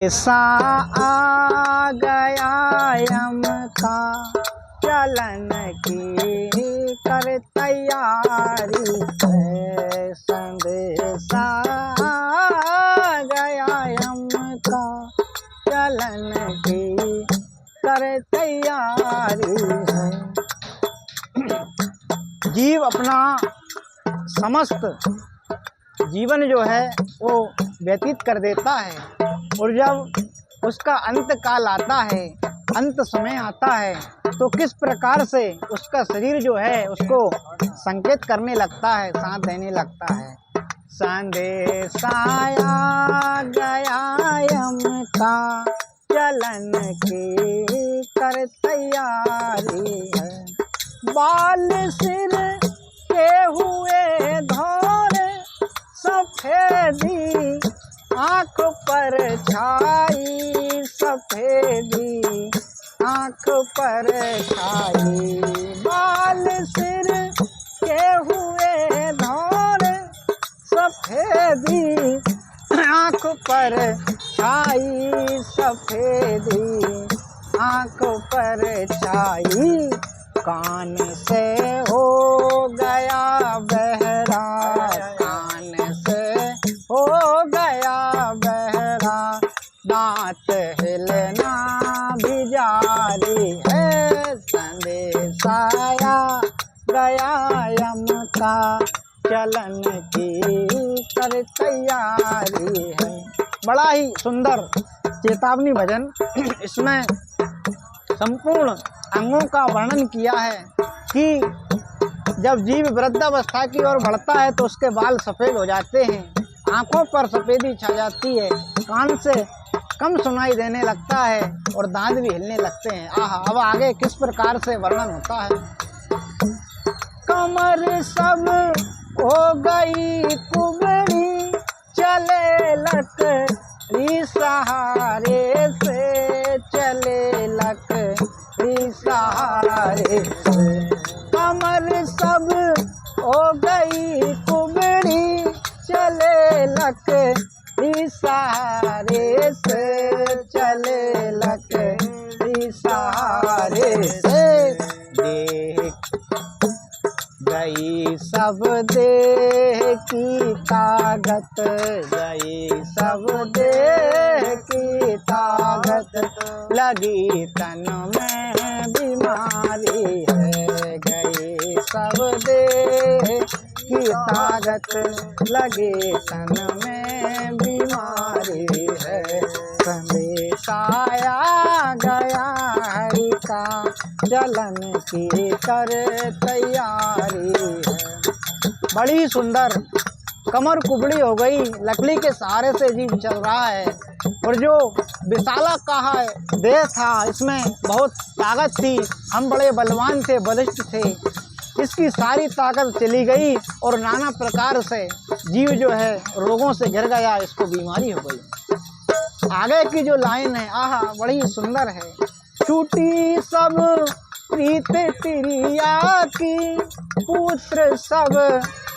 ऐसा आ गया यम का चलन की कर तैयारी है। संदेशा आ गया यम का चलन की कर तैयारी है। जीव अपना समस्त जीवन जो है वो व्यतीत कर देता है, और जब उसका अंत काल आता है, अंत समय आता है, तो किस प्रकार से उसका शरीर जो है उसको संकेत करने लगता है, साथ देने लगता है। संदेशा आ गया यम का चलन की कर तैयारी है। बाल सिर के हुए धौरे सफेदी आँख पर छाई, सफेदी आँख पर छाई। बाल सिर के हुए धौरे सफेदी आँख पर छाई, सफेदी आँख पर छाई। कान से हो गया बहरा, कान से हो गया बहरा, दांत हिलना भी जारी है। संदेशा आ गया यम का चलन की कर तैयारी है। बड़ा ही सुंदर चेतावनी भजन। इसमें संपूर्ण अंगों का वर्णन किया है कि जब जीव वृद्धावस्था की ओर बढ़ता है तो उसके बाल सफ़ेद हो जाते हैं, आँखों पर सफ़ेदी छा जाती है, कान से कम सुनाई देने लगता है और दांत भी हिलने लगते हैं। अब आगे किस प्रकार से वर्णन होता है। कमर सब हो गई कुबड़ी, चले लकड़ी सहारे से, चले लकड़ी सहारे से। कमर सब हो गई कुबड़ी, चले लकड़ी सहारे से, चले लकड़ी सहारे से। देख गई सब देह की ताकत, गई सब देह की ताकत, लगी तन में बीमारी है। गई सब देह की ताकत, लगे तन में बीमारी है। संदेशा आ गया हरि का चलन की कर तैयारी है। बड़ी सुंदर कमर कुबड़ी हो गई, लकड़ी के सहारे से जीव चल रहा है, और जो विशाला कहा देह था इसमें बहुत ताकत थी, हम बड़े बलवान थे, बलिष्ठ थे, इसकी सारी ताकत चली गई और नाना प्रकार से जीव जो है रोगों से घिर गया, इसको बीमारी हो गई। आगे की जो लाइन है आहा बड़ी सुंदर है। छूटी सब प्रीत तिरिया की, पुत्र सब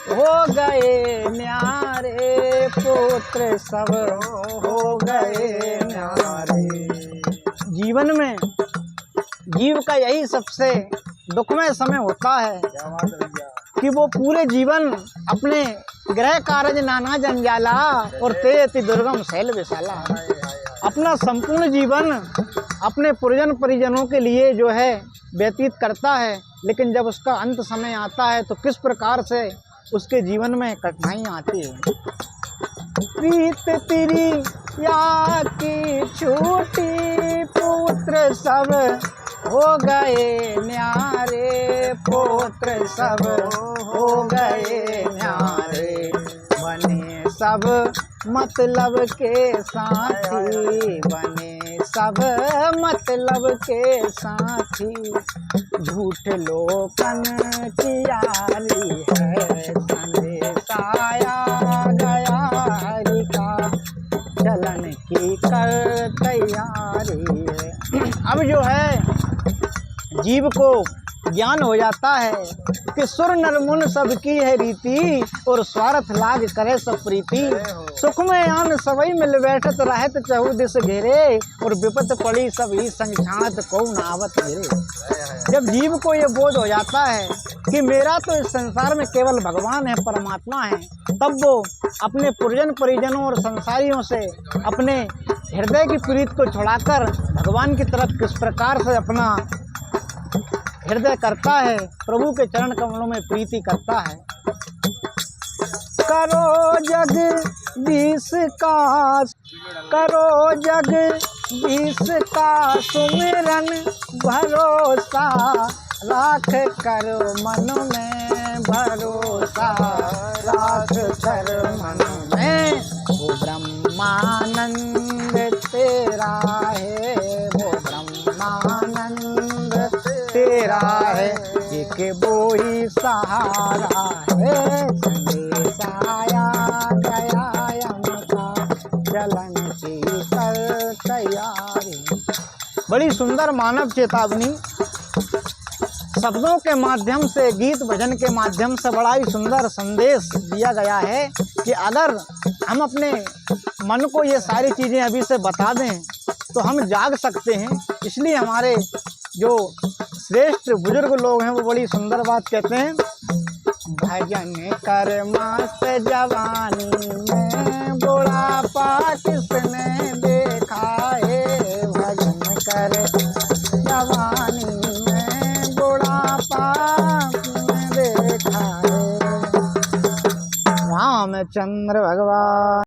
हो गए न्यारे, पुत्र सब हो गए न्यारे। जीवन में जीव का यही सबसे दुखमय समय होता है कि वो पूरे जीवन अपने गृह कार्य नाना जंजाला और ते अति दुर्गम शैल विशाला, अपना संपूर्ण जीवन अपने पुरजन परिजनों के लिए जो है व्यतीत करता है, लेकिन जब उसका अंत समय आता है तो किस प्रकार से उसके जीवन में कठिनाइयाँ आती है। प्रीत तिरी या की छूटी, पुत्र सब हो गए न्यारे, पुत्र सब हो गए न्यारे। बने सब मतलब के साथी, बने सब मतलब के साथी, झूठ लोकन की यारी है। संदेशा आ गया हरि का चलन की कर तैयारी है। अब जो है जीव को ज्ञान हो जाता है कि सुर नर मुन सबकी है रीति, और स्वार्थ लाग करे सब प्रीति। सुख में आन सबई मिल बैठत रहत चहु दिस घेरे, और विपत पड़ी सब ही संग छाणत को न आवत घेरे। जब जीव को ये बोध हो जाता है कि मेरा तो इस संसार में केवल भगवान है, परमात्मा है, तब वो अपने पुरजन परिजनों और संसारियों से अपने हृदय की प्रीत को छुड़ाकर भगवान की तरफ किस प्रकार से अपना हृदय करता है, प्रभु के चरण कमलों में प्रीति करता है। करो जगदीश का, करो जगदीश का सुमिरन, भरोसा राख कर मन में, भरोसा राख कर मन में। वो ब्रह्मानंद तेरा है, वो ब्रह्मानंद तेरा है, एक वो ही सहारा है। संदेश आया गया यमका, चलन की कर तैयारी। बड़ी सुंदर मानव चेतावनी शब्दों के माध्यम से, गीत भजन के माध्यम से बड़ा ही सुंदर संदेश दिया गया है कि अगर हम अपने मन को ये सारी चीज़ें अभी से बता दें तो हम जाग सकते हैं। इसलिए हमारे जो श्रेष्ठ बुजुर्ग लोग हैं वो बड़ी सुंदर बात कहते हैं, भजन कर मस्त जवानी में, बुढ़ापा किसने देखा है। भजन कर जवानी में, बुढ़ापा किसने देखा है। रामचंद्र भगवान।